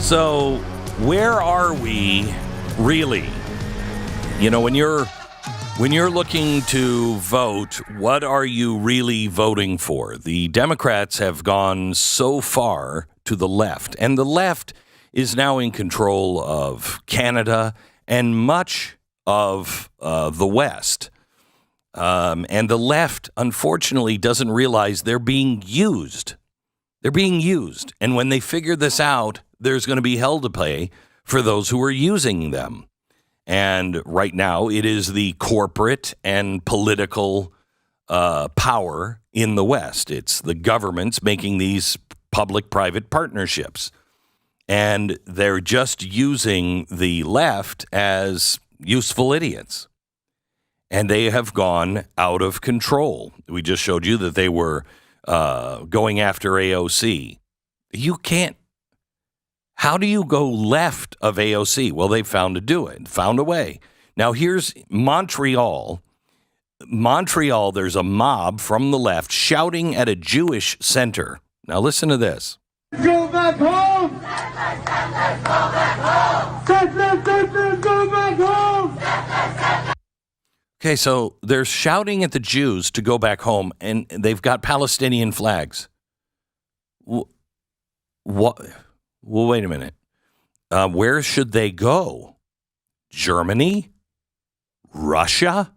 So, where are we really? You know, when you're looking to vote, what are you really voting for? The Democrats have gone so far to the left, and the left is now in control of Canada and much of the West. And the left, unfortunately, doesn't realize they're being used. They're being used. And when they figure this out, there's going to be hell to pay for those who are using them. And right now, it is the corporate and political power in the West. It's the governments making these public-private partnerships. And they're just using the left as useful idiots. And they have gone out of control. We just showed you that they were going after AOC. You can't. How do you go left of AOC? Well, they found a way. Now, here's Montreal. Montreal, there's a mob from the left shouting at a Jewish center. Now, listen to this. Go back home! Settlers, go back home! Settlers, go back home! Okay, so they're shouting at the Jews to go back home, and they've got Palestinian flags. What? Well, wait a minute. Where should they go? Germany? Russia?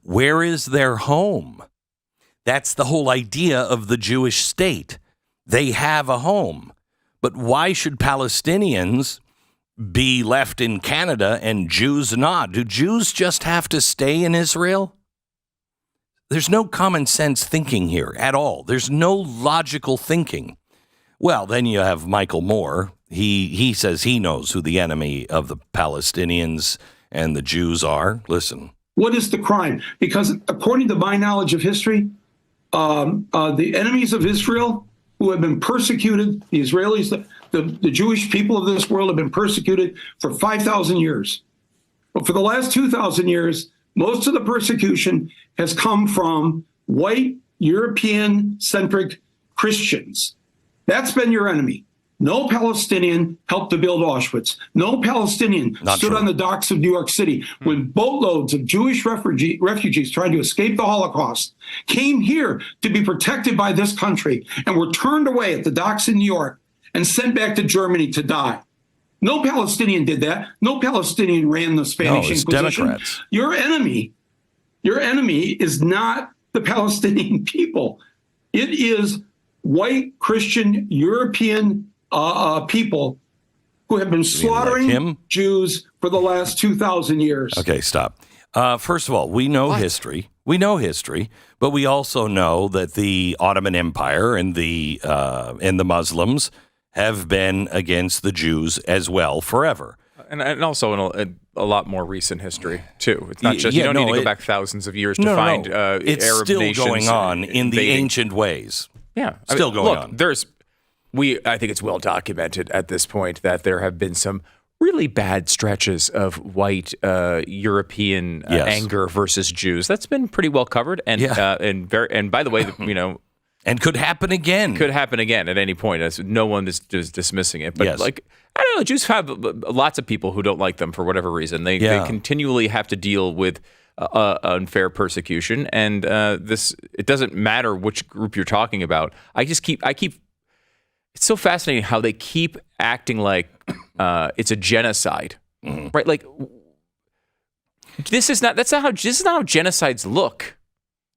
Where is their home? That's the whole idea of the Jewish state. They have a home. But why should Palestinians be left in Canada and Jews not? Do Jews just have to stay in Israel? There's no common sense thinking here at all. There's no logical thinking. Well, then you have Michael Moore. He says he knows who the enemy of the Palestinians and the Jews are. Listen. What is the crime? Because according to my knowledge of history, the enemies of Israel who have been persecuted, the Israelis, the Jewish people of this world have been persecuted for 5,000 years. But for the last 2,000 years, most of the persecution has come from white, European-centric Christians. That's been your enemy. No Palestinian helped to build Auschwitz. No Palestinian stood on the docks of New York City when boatloads of Jewish refugees trying to escape the Holocaust came here to be protected by this country and were turned away at the docks in New York and sent back to Germany to die. No Palestinian did that. No Palestinian ran the Spanish Inquisition. Democrats. Your enemy is not the Palestinian people. It is white, Christian, European people who have been slaughtering Jews for the last 2,000 years. Okay, stop. First of all, we know history. We know history, but we also know that the Ottoman Empire and the Muslims have been against the Jews as well forever. And also in a lot more recent history, too. It's not just, you don't need to go back thousands of years to find Arab nations. It's still going on in the ancient ways. Yeah. Still going on. I think it's well documented at this point that there have been some really bad stretches of white European anger versus Jews. That's been pretty well covered. And by the way, and could happen again. Could happen again at any point. No one is just dismissing it. But I don't know, Jews have lots of people who don't like them for whatever reason. They continually have to deal with unfair persecution, and it doesn't matter which group you're talking about. It's so fascinating how they keep acting like it's a genocide, right? Like this is not how genocides look.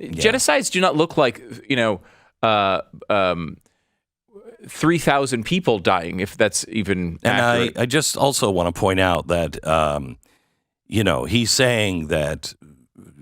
Genocides do not look like 3,000 people dying, if that's even accurate. And I just also want to point out that he's saying that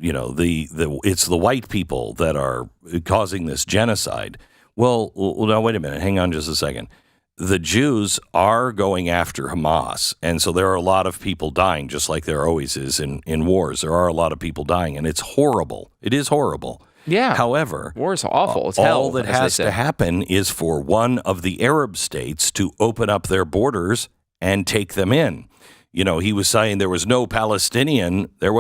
it's the white people that are causing this genocide. Well, now wait a minute. Hang on just a second. The Jews are going after Hamas, and so there are a lot of people dying, just like there always is in wars. There are a lot of people dying, and it's horrible. It is horrible. Yeah. However, war is awful. It's hell. All that has to happen is for one of the Arab states to open up their borders and take them in. He was saying there was no Palestinian that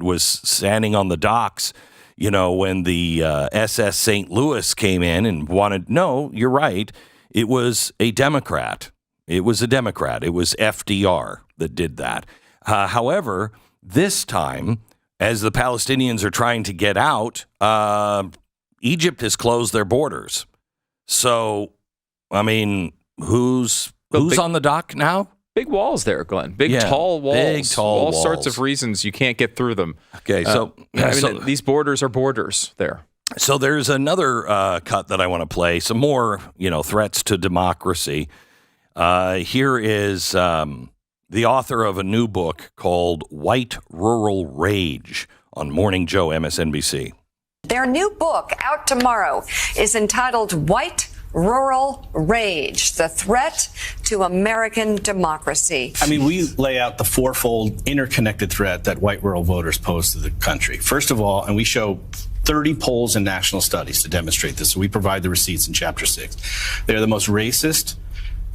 was standing on the docks, when the SS St. Louis came in and wanted. No, you're right. it was a Democrat. It was FDR that did that. However, this time, as the Palestinians are trying to get out, Egypt has closed their borders. So, I mean, who's on the dock now? Big walls there, Glenn. Tall walls. Big, tall all walls. sorts of reasons you can't get through them. Okay, these borders are borders there. So there's another cut that I want to play. Some more, threats to democracy. Here is the author of a new book called White Rural Rage on Morning Joe, MSNBC. Their new book, out tomorrow, is entitled White Rural Rage, the threat to American democracy. I mean, we lay out the fourfold interconnected threat that white rural voters pose to the country. First of all, and we show 30 polls and national studies to demonstrate this. So we provide the receipts in Chapter 6. They're the most racist,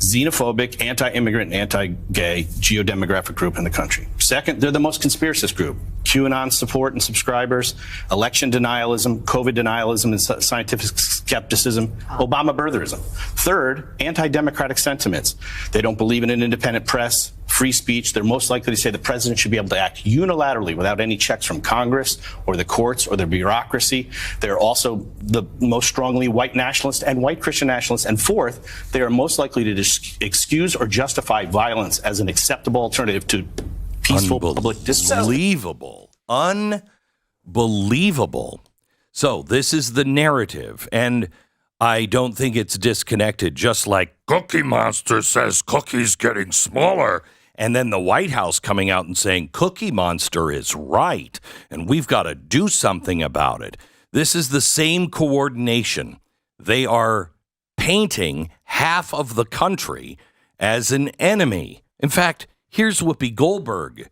xenophobic, anti-immigrant, and anti-gay geodemographic group in the country. Second, they're the most conspiracist group. QAnon support and subscribers, election denialism, COVID denialism and scientific skepticism, Obama birtherism. Third, anti-democratic sentiments. They don't believe in an independent press, free speech. They're most likely to say the president should be able to act unilaterally without any checks from Congress or the courts or the bureaucracy. They're also the most strongly white nationalist and white Christian nationalists. And fourth, they are most likely to excuse or justify violence as an acceptable alternative to peaceful public discourse. Unbelievable. So this is the narrative, and I don't think it's disconnected, just like Cookie Monster says Cookie's getting smaller, and then the White House coming out and saying Cookie Monster is right, and we've got to do something about it. This is the same coordination. They are painting half of the country as an enemy. In fact, here's Whoopi Goldberg.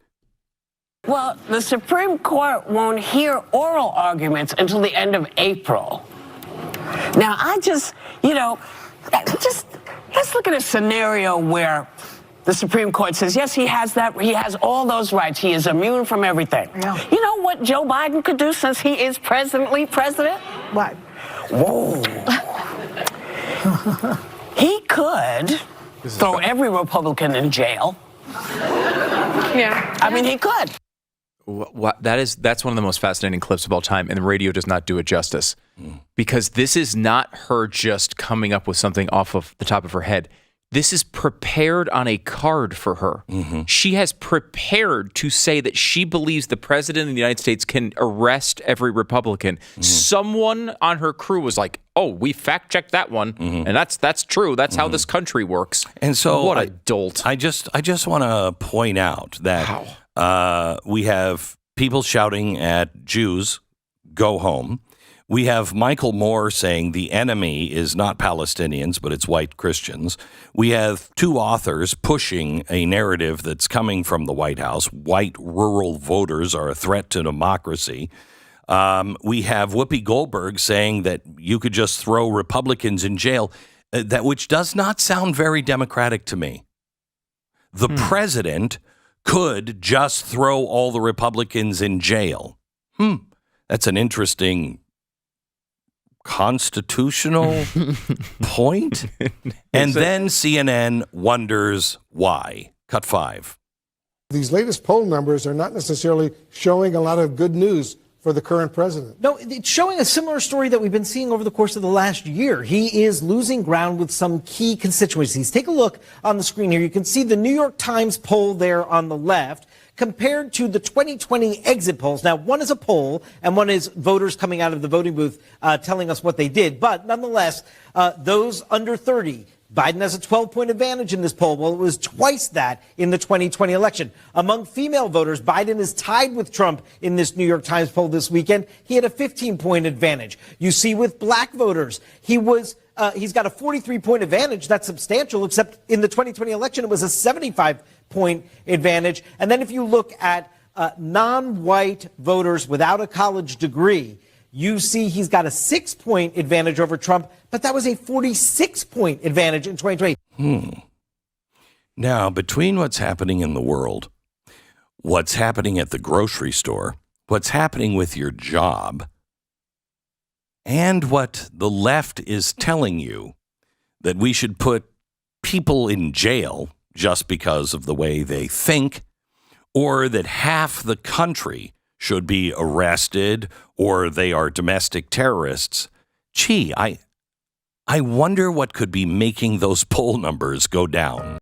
Well, the Supreme Court won't hear oral arguments until the end of April. Now, let's look at a scenario where the Supreme Court says, yes, he has all those rights. He is immune from everything. Yeah. You know what Joe Biden could do since he is presently president? What? Whoa. He could throw every Republican in jail. Yeah. I mean, he could. That's one of the most fascinating clips of all time, and the radio does not do it justice. Because this is not her just coming up with something off of the top of her head. This is prepared on a card for her. Mm-hmm. She has prepared to say that she believes the president of the United States can arrest every Republican. Mm-hmm. Someone on her crew was like, "Oh, we fact-checked that one, and that's true. That's how this country works." And so, what a dolt! I just want to point out that we have people shouting at Jews, "Go home." We have Michael Moore saying the enemy is not Palestinians, but it's white Christians. We have two authors pushing a narrative that's coming from the White House. White rural voters are a threat to democracy. We have Whoopi Goldberg saying that you could just throw Republicans in jail, which does not sound very democratic to me. The president could just throw all the Republicans in jail. That's an interesting constitutional point. And then CNN wonders why. Cut 5. These latest poll numbers are not necessarily showing a lot of good news for the current president. No, it's showing a similar story that we've been seeing over the course of the last year. He is losing ground with some key constituencies. Take a look on the screen here. You can see the New York Times poll there on the left compared to the 2020 exit polls. Now, one is a poll and one is voters coming out of the voting booth telling us what they did. But nonetheless, those under 30, Biden has a 12-point advantage in this poll. Well, it was twice that in the 2020 election. Among female voters, Biden is tied with Trump in this New York Times poll this weekend. He had a 15-point advantage. You see with black voters, he's got a 43-point advantage. That's substantial, except in the 2020 election, it was a 75-point advantage. And then if you look at non-white voters without a college degree, you see he's got a 6-point advantage over Trump, but that was a 46-point advantage in 2020. Now, between what's happening in the world, what's happening at the grocery store, what's happening with your job, and what the left is telling you, that we should put people in jail just because of the way they think, or that half the country should be arrested or they are domestic terrorists. Gee, I wonder what could be making those poll numbers go down.